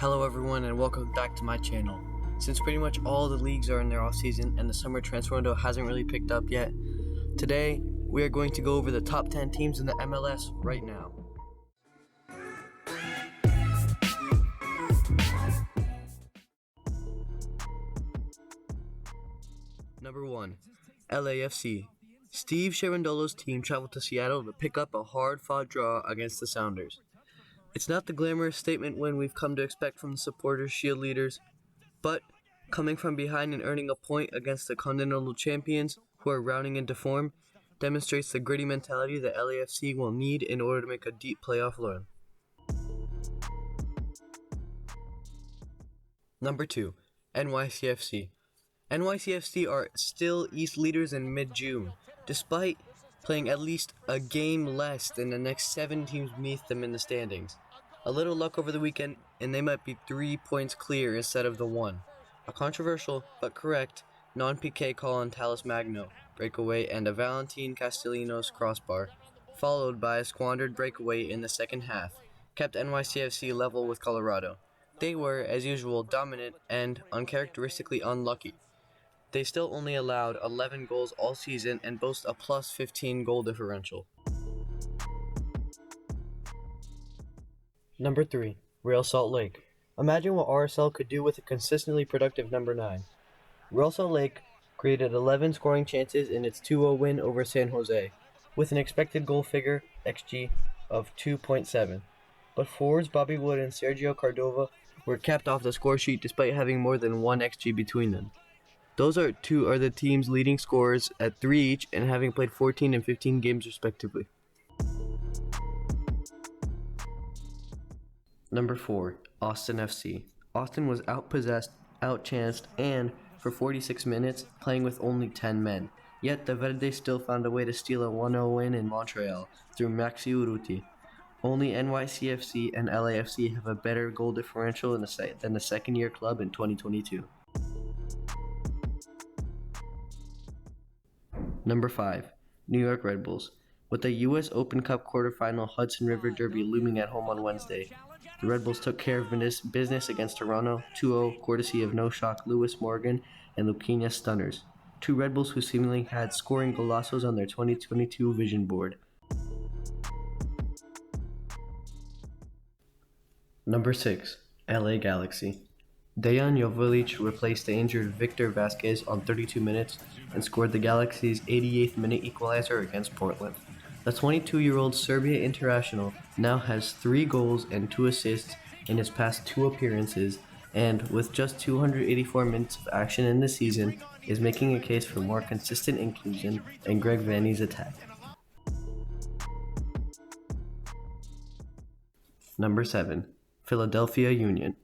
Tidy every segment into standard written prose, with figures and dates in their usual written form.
Hello everyone and welcome back to my channel. Since pretty much all the leagues are in their off season and the summer transfer window hasn't really picked up yet, today we are going to go over the top 10 teams in the MLS right now. Number 1. LAFC. Steve Cherundolo's team traveled to Seattle to pick up a hard-fought draw against the Sounders. It's not the glamorous statement win we've come to expect from the supporters, Shield leaders, but coming from behind and earning a point against the Continental champions, who are rounding into form, demonstrates the gritty mentality that LAFC will need in order to make a deep playoff run. Number 2. NYCFC. NYCFC are still East leaders in mid-June, despite playing at least a game less than the next 7 teams beneath them in the standings. A little luck over the weekend, and they might be 3 points clear instead of the 1. A controversial, but correct, non-PK call on Talis Magno, breakaway, and a Valentin Castellanos crossbar, followed by a squandered breakaway in the second half, kept NYCFC level with Colorado. They were, as usual, dominant and uncharacteristically unlucky. They still only allowed 11 goals all season and boast a plus 15 goal differential. Number 3. Real Salt Lake. Imagine what RSL could do with a consistently productive number 9. Real Salt Lake created 11 scoring chances in its 2-0 win over San Jose, with an expected goal figure, XG, of 2.7. But forwards Bobby Wood and Sergio Cardova were kept off the score sheet despite having more than 1 XG between them. Those two are the team's leading scorers at 3 each and having played 14 and 15 games respectively. Number 4. Austin FC. Austin was outpossessed, outchanced, and, for 46 minutes, playing with only 10 men. Yet the Verdes still found a way to steal a 1-0 win in Montreal through Maxi Urruti. Only NYCFC and LAFC have a better goal differential than the second-year club in 2022. Number 5. New York Red Bulls. With the U.S. Open Cup quarterfinal Hudson River Derby looming at home on Wednesday, the Red Bulls took care of business against Toronto 2-0, courtesy of no-shock Lewis Morgan and Luquinhas Stunners, 2 Red Bulls who seemingly had scoring golazos on their 2022 vision board. Number 6. LA Galaxy. Dejan Jovilic replaced the injured Victor Vasquez on 32 minutes and scored the Galaxy's 88th minute equalizer against Portland. The 22-year-old Serbia international now has 3 goals and 2 assists in his past 2 appearances, and with just 284 minutes of action in the season, is making a case for more consistent inclusion in Greg Vanney's attack. Number 7. Philadelphia Union.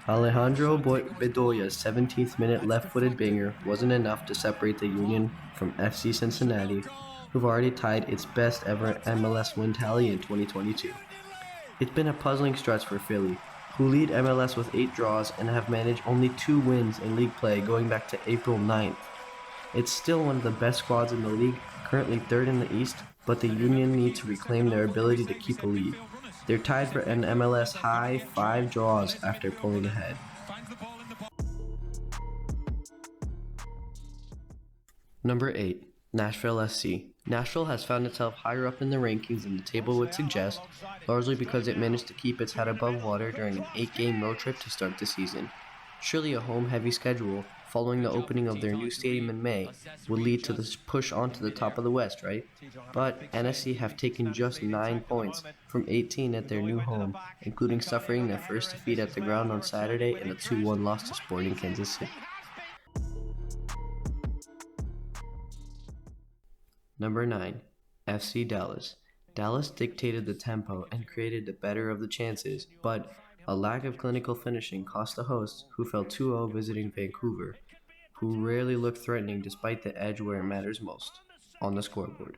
Alejandro Bedoya's 17th minute left-footed banger wasn't enough to separate the Union from FC Cincinnati, who've already tied its best ever MLS win tally in 2022. It's been a puzzling stretch for Philly, who lead MLS with 8 draws and have managed only 2 wins in league play going back to April 9th. It's still one of the best squads in the league, currently 3rd in the East, but the Union need to reclaim their ability to keep a lead. They're tied for an MLS high 5 draws after pulling ahead. Number 8. Nashville SC. Nashville has found itself higher up in the rankings than the table would suggest, largely because it managed to keep its head above water during an 8-game road trip to start the season. Surely a home-heavy schedule, following the opening of their new stadium in May, would lead to this push onto the top of the West, right? But NSC have taken just 9 points from 18 at their new home, including suffering their first defeat at the ground on Saturday in a 2-1 loss to Sporting Kansas City. Number 9. FC Dallas. Dallas dictated the tempo and created the better of the chances, but a lack of clinical finishing cost the hosts, who fell 2-0 visiting Vancouver, who rarely look threatening despite the edge where it matters most, on the scoreboard.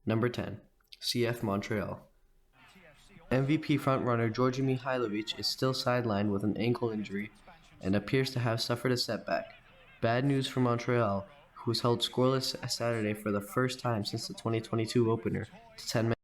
Number 10. CF Montreal. MVP frontrunner Georgi Mihailovic is still sidelined with an ankle injury and appears to have suffered a setback. Bad news for Montreal, who was held scoreless Saturday for the first time since the 2022 opener to 10 men.